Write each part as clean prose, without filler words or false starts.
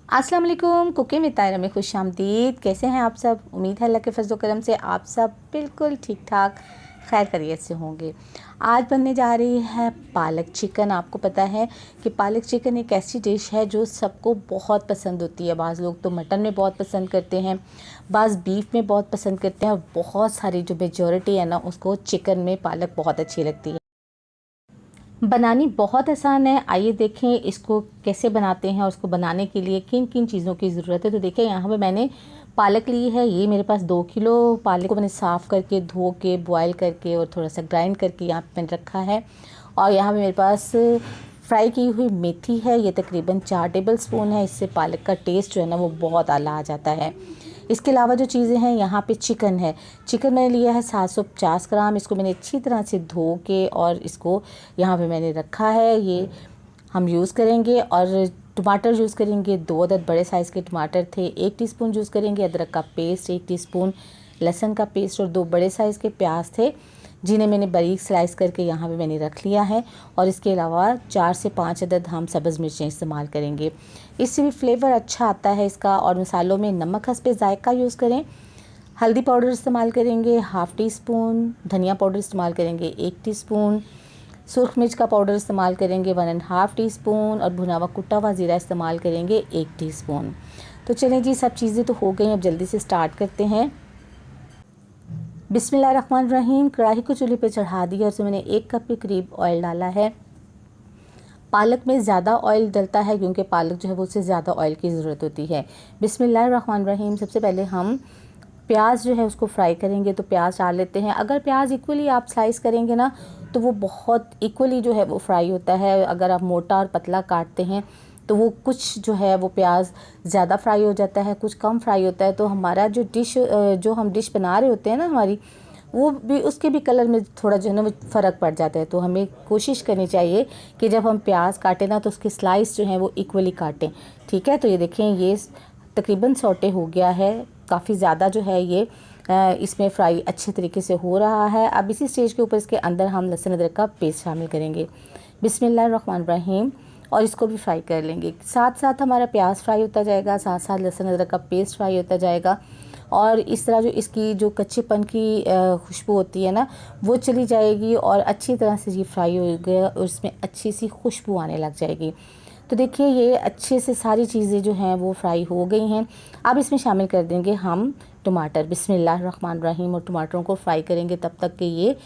अस्सलाम वालेकुम। Cooking with तायरा में खुश आमदीद। कैसे हैं आप सब? उम्मीद है अल्लाह के फजल करम से आप सब बिल्कुल ठीक ठाक खैर खैरियत से होंगे। आज बनने जा रही है पालक चिकन। आपको पता है कि पालक चिकन एक ऐसी डिश है जो सबको बहुत पसंद होती है। बाज़ लोग तो मटन में बहुत पसंद करते हैं, बाज़ बीफ में बहुत पसंद करते हैं और बहुत सारी जो मेजॉरिटी है ना उसको चिकन में पालक बहुत अच्छी लगती है। बनानी बहुत आसान है। आइए देखें इसको कैसे बनाते हैं और उसको बनाने के लिए किन किन चीज़ों की ज़रूरत है। तो देखिए यहाँ पे मैंने पालक ली है। ये मेरे पास 2 किलो पालक को मैंने साफ़ करके धो के बॉयल करके और थोड़ा सा ग्राइंड करके यहाँ पे मैंने रखा है। और यहाँ पे मेरे पास फ्राई की हुई मेथी है, ये तकरीबन 4 टेबल स्पून है। इससे पालक का टेस्ट जो है ना वो बहुत आला आ जाता है। इसके अलावा जो चीज़ें हैं यहाँ पे चिकन है। चिकन मैंने लिया है 750 ग्राम। इसको मैंने अच्छी तरह से धो के और इसको यहाँ पे मैंने रखा है। ये हम यूज़ करेंगे। और टमाटर यूज़ करेंगे, 2 अदद बड़े साइज़ के टमाटर थे। 1 टीस्पून यूज़ करेंगे अदरक का पेस्ट, 1 टीस्पून लहसुन का पेस्ट और 2 बड़े साइज़ के प्याज थे जिन्हें मैंने बारीक स्लाइस करके यहाँ पे मैंने रख लिया है। और इसके अलावा 4 से 5 अदद हम सब्ज़ मिर्चें इस्तेमाल करेंगे। इससे भी फ्लेवर अच्छा आता है इसका। और मसालों में नमक हस्बे ज़ायक़ा यूज़ करें। हल्दी पाउडर इस्तेमाल करेंगे 1/2 टी स्पून, धनिया पाउडर इस्तेमाल करेंगे 1 टीस्पून, सुरख मिर्च का पाउडर इस्तेमाल करेंगे 1.5 टीस्पून और भुना हुआ कुटा हुआ ज़ीरा इस्तेमाल करेंगे 1 टीस्पून। तो चलें जी, सब चीज़ें तो हो गई, अब जल्दी से स्टार्ट करते हैं। बिस्मिल्लाहिर्रहमानिर्रहीम। कढ़ाई को चूल्हे पे चढ़ा दिया और उसमें मैंने 1 कप के करीब ऑयल डाला है। पालक में ज़्यादा ऑयल डलता है क्योंकि पालक जो है वो उससे ज़्यादा ऑयल की ज़रूरत होती है। बिस्मिल्लाहिर्रहमानिर्रहीम। सबसे पहले हम प्याज जो है उसको फ्राई करेंगे। तो प्याज डाल लेते हैं। अगर प्याज इक्वली आप स्लाइस करेंगे ना तो वो बहुत इक्वली जो है वो फ्राई होता है। अगर आप मोटा और पतला काटते हैं तो वो कुछ जो है वो प्याज ज़्यादा फ्राई हो जाता है, कुछ कम फ्राई होता है। तो हमारा जो हम डिश बना रहे होते हैं ना हमारी, वो भी उसके भी कलर में थोड़ा जो है ना वो फ़र्क पड़ जाता है। तो हमें कोशिश करनी चाहिए कि जब हम प्याज काटें ना तो उसके स्लाइस जो हैं वो इक्वली काटें। ठीक है, तो ये देखें ये तकरीबन सौटे हो गया है। काफ़ी ज़्यादा जो है ये इसमें फ्राई अच्छे तरीके से हो रहा है। अब इसी स्टेज के ऊपर इसके अंदर हम लहसुन अदरक का पेस्ट शामिल करेंगे। बिस्मिल्लाहिर्रहमानिर्रहीम। और इसको भी फ्राई कर लेंगे। साथ साथ हमारा प्याज फ्राई होता जाएगा, साथ साथ लहसुन अदरक का पेस्ट फ्राई होता जाएगा। और इस तरह जो इसकी जो कच्चेपन की खुशबू होती है ना वो चली जाएगी और अच्छी तरह से ये फ्राई हो गया और इसमें अच्छी सी खुशबू आने लग जाएगी। तो देखिए ये अच्छे से सारी चीज़ें जो हैं वो फ्राई हो गई हैं। अब इसमें शामिल कर देंगे हम टमाटर। बिस्मिल्लाहिर्रहमानिर्रहीम। और टमाटरों को फ्राई करेंगे तब तक कि ये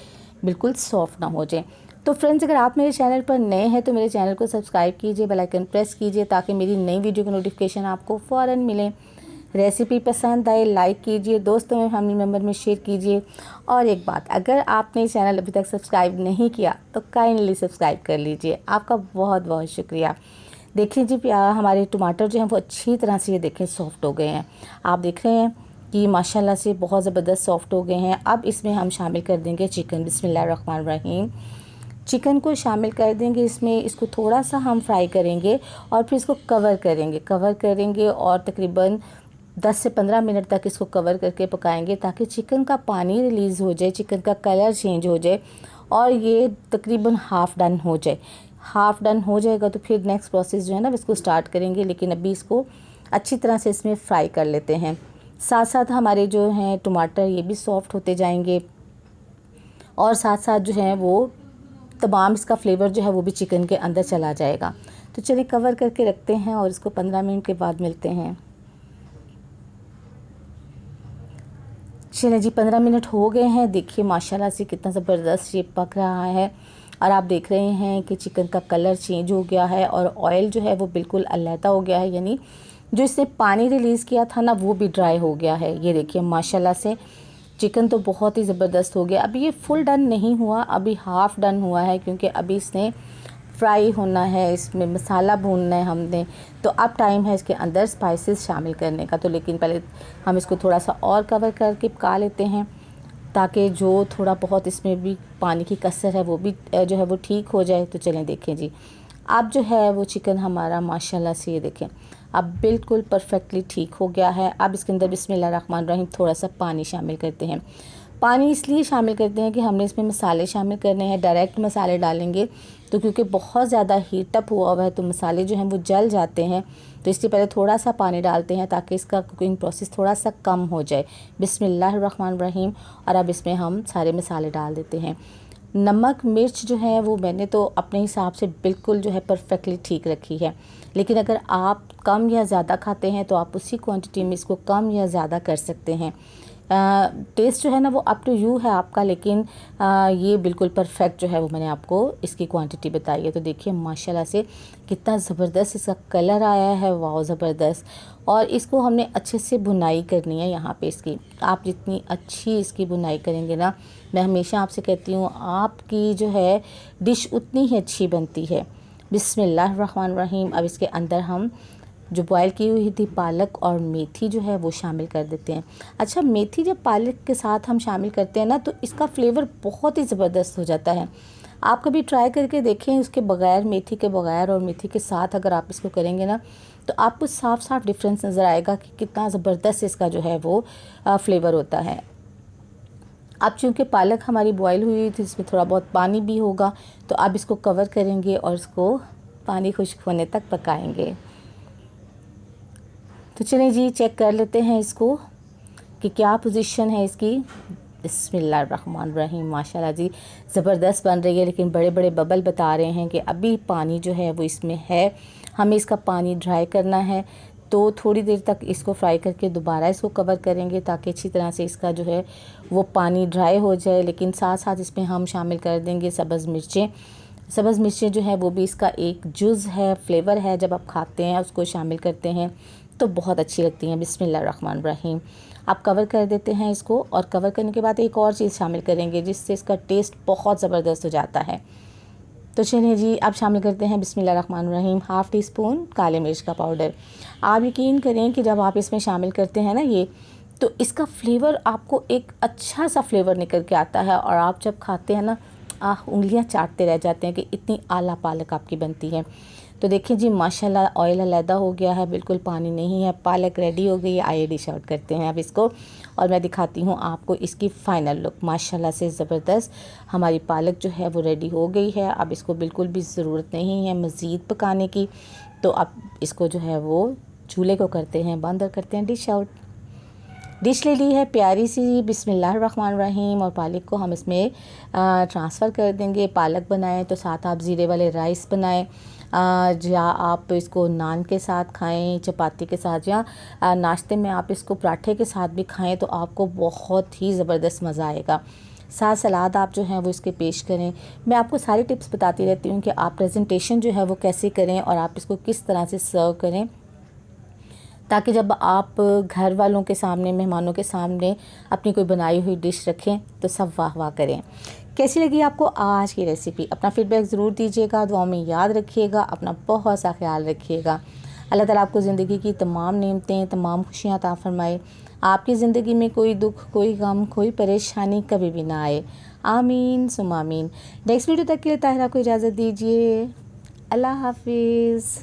बिल्कुल सॉफ्ट ना हो जाए। तो फ्रेंड्स, अगर आप मेरे चैनल पर नए हैं तो मेरे चैनल को सब्सक्राइब कीजिए, बेल आइकन प्रेस कीजिए ताकि मेरी नई वीडियो की नोटिफिकेशन आपको फ़ौरन मिले। रेसिपी पसंद आए लाइक कीजिए, दोस्तों में फैमिली मेम्बर में शेयर कीजिए। और एक बात, अगर आपने चैनल अभी तक सब्सक्राइब नहीं किया तो काइंडली सब्सक्राइब कर लीजिए। आपका बहुत बहुत शुक्रिया। देखिए जी, हमारे टमाटर जो हैं वो अच्छी तरह से ये देखें सॉफ्ट हो गए हैं। आप देख रहे हैं कि माशाल्लाह से बहुत ज़बरदस्त सॉफ्ट हो गए हैं। अब इसमें हम शामिल कर देंगे चिकन। बिस्मिल्लाहिर्रहमानिर्रहीम। चिकन को शामिल कर देंगे इसमें। इसको थोड़ा सा हम फ्राई करेंगे और फिर इसको कवर करेंगे और तकरीबन 10 से 15 मिनट तक इसको कवर करके पकाएंगे ताकि चिकन का पानी रिलीज़ हो जाए, चिकन का कलर चेंज हो जाए और ये तकरीबन हाफ़ डन हो जाए। हाफ़ डन हो जाएगा तो फिर नेक्स्ट प्रोसेस जो है ना इसको स्टार्ट करेंगे। लेकिन अभी इसको अच्छी तरह से इसमें फ्राई कर लेते हैं। साथ साथ हमारे जो हैं टमाटर ये भी सॉफ्ट होते जाएंगे और साथ साथ जो है वो तमाम इसका फ्लेवर जो है वो भी चिकन के अंदर चला जाएगा। तो चलिए कवर करके रखते हैं और इसको 15 मिनट के बाद मिलते हैं। चलिए जी, 15 मिनट हो गए हैं। देखिए माशाल्लाह से कितना ज़बरदस्त ये पक रहा है और आप देख रहे हैं कि चिकन का कलर चेंज हो गया है और ऑयल जो है वो बिल्कुल अलहदा हो गया है, यानी जो इसने पानी रिलीज़ किया था ना वो भी ड्राई हो गया है। ये देखिए माशाल्लाह से चिकन तो बहुत ही ज़बरदस्त हो गया। अभी ये फुल डन नहीं हुआ, अभी हाफ़ डन हुआ है क्योंकि अभी इसने फ्राई होना है, इसमें मसाला भूनना है हमने। तो अब टाइम है इसके अंदर स्पाइसेस शामिल करने का। तो लेकिन पहले हम इसको थोड़ा सा और कवर करके पका लेते हैं ताकि जो थोड़ा बहुत इसमें भी पानी की कसर है वो भी जो है वो ठीक हो जाए। तो चलें देखें जी, अब जो है वो चिकन हमारा माशाल्लाह से ये देखें अब बिल्कुल परफेक्टली ठीक हो गया है। अब इसके अंदर बिस्मिल्लाहिर्रहमानिर्रहीम थोड़ा सा पानी शामिल करते हैं। पानी इसलिए शामिल करते हैं कि हमने इसमें मसाले शामिल करने हैं। डायरेक्ट मसाले डालेंगे तो क्योंकि बहुत ज़्यादा हीट अप हुआ है तो मसाले जो हैं वो जल जाते हैं, तो इसलिए पहले थोड़ा सा पानी डालते हैं ताकि इसका कुकिंग प्रोसेस थोड़ा सा कम हो जाए। बिस्मिल्लाहिर्रहमानिर्रहीम। और अब इसमें हम सारे मसाले डाल देते हैं। नमक मिर्च जो है वो मैंने तो अपने हिसाब से बिल्कुल जो है परफेक्टली ठीक रखी है, लेकिन अगर आप कम या ज़्यादा खाते हैं तो आप उसी क्वांटिटी में इसको कम या ज़्यादा कर सकते हैं। टेस्ट जो है ना वो अप टू यू है आपका, लेकिन ये बिल्कुल परफेक्ट जो है वो मैंने आपको इसकी क्वांटिटी बताई है। तो देखिए माशाल्लाह से कितना ज़बरदस्त इसका कलर आया है, वाह ज़बरदस्त। और इसको हमने अच्छे से भुनाई करनी है यहाँ पे इसकी। आप जितनी अच्छी इसकी भुनाई करेंगे ना, मैं हमेशा आपसे कहती हूँ आपकी जो है डिश उतनी ही अच्छी बनती है। बिस्मिल्लाहिर्रहमानिर्रहीम। अब इसके अंदर हम जो बॉयल की हुई थी पालक और मेथी जो है वो शामिल कर देते हैं। अच्छा, मेथी जब पालक के साथ हम शामिल करते हैं ना तो इसका फ्लेवर बहुत ही ज़बरदस्त हो जाता है। आप कभी ट्राई करके देखें, उसके बगैर, मेथी के बगैर और मेथी के साथ अगर आप इसको करेंगे ना तो आपको साफ साफ डिफरेंस नज़र आएगा कि कितना ज़बरदस्त इसका जो है वो फ्लेवर होता है। अब चूँकि पालक हमारी बॉयल हुई थी, इसमें थोड़ा बहुत पानी भी होगा, तो अब इसको कवर करेंगे और इसको पानी खुश्क होने तक पकाएंगे। तो चलिए जी चेक कर लेते हैं इसको कि क्या पोजीशन है इसकी। बिस्मिल्लाहिर्रहमानिर्रहीम। माशाल्लाह जी ज़बरदस्त बन रही है, लेकिन बड़े बड़े बबल बता रहे हैं कि अभी पानी जो है वो इसमें है, हमें इसका पानी ड्राई करना है। तो थोड़ी देर तक इसको फ्राई करके दोबारा इसको कवर करेंगे ताकि अच्छी तरह से इसका जो है वो पानी ड्राई हो जाए। लेकिन साथ साथ इसमें हम शामिल कर देंगे सब्ज़ मिर्चें। सब्ज़ मिर्चें जो है वो भी इसका एक जुज़ है, फ्लेवर है। जब आप खाते हैं उसको शामिल करते हैं तो बहुत अच्छी लगती हैं। बिस्मिल्लाहिर्रहमानिर्रहीम। आप कवर कर देते हैं इसको, और कवर करने के बाद एक और चीज़ शामिल करेंगे जिससे इसका टेस्ट बहुत ज़बरदस्त हो जाता है। तो चलिए जी अब शामिल करते हैं बिस्मिल्लाहिर्रहमानिर्रहीम 1/2 टीस्पून काले मिर्च का पाउडर। आप यकीन करें कि जब आप इसमें शामिल करते हैं ना ये, तो इसका फ्लेवर आपको एक अच्छा सा फ्लेवर निकल के आता है, और आप जब खाते हैं ना उंगलियां चाटते रह जाते हैं कि इतनी आला पालक आपकी बनती है। तो देखिए जी माशाल्लाह ऑयल अलहदा हो गया है, बिल्कुल पानी नहीं है, पालक रेडी हो गई है। आइए डिश आउट करते हैं अब इसको, और मैं दिखाती हूँ आपको इसकी फ़ाइनल लुक। माशाल्लाह से ज़बरदस्त हमारी पालक जो है वो रेडी हो गई है। अब इसको बिल्कुल भी ज़रूरत नहीं है मज़ीद पकाने की, तो अब इसको जो है वो चूल्हे को करते हैं बंद और करते हैं डिश आउट। डिश ले ली है प्यारी सी, बिस्मिल्लाहिर्रहमानिर्रहीम। और पालक को हम इसमें ट्रांसफ़र कर देंगे। पालक बनाएं तो साथ आप ज़ीरे वाले राइस बनाएं, या आप इसको नान के साथ खाएं, चपाती के साथ, या नाश्ते में आप इसको पराठे के साथ भी खाएं तो आपको बहुत ही ज़बरदस्त मज़ा आएगा। साथ सलाद आप जो हैं वो इसके पेश करें। मैं आपको सारी टिप्स बताती रहती हूँ कि आप प्रेजेंटेशन जो है वो कैसे करें और आप इसको किस तरह से सर्व करें, ताकि जब आप घर वालों के सामने, मेहमानों के सामने अपनी कोई बनाई हुई डिश रखें तो सब वाह वाह करें। कैसी लगी आपको आज की रेसिपी? अपना फीडबैक ज़रूर दीजिएगा, दुआओं में याद रखिएगा, अपना बहुत सा ख्याल रखिएगा। अल्लाह ताला आपको ज़िंदगी की तमाम नेमतें, तमाम खुशियाँ अता फरमाए। आपकी ज़िंदगी में कोई दुख, कोई गम, कोई परेशानी कभी भी ना आए। आमीन सुम आमीन। नेक्स्ट वीडियो तक के लिए ताहिरा को इजाज़त दीजिए। अल्लाह हाफिज़।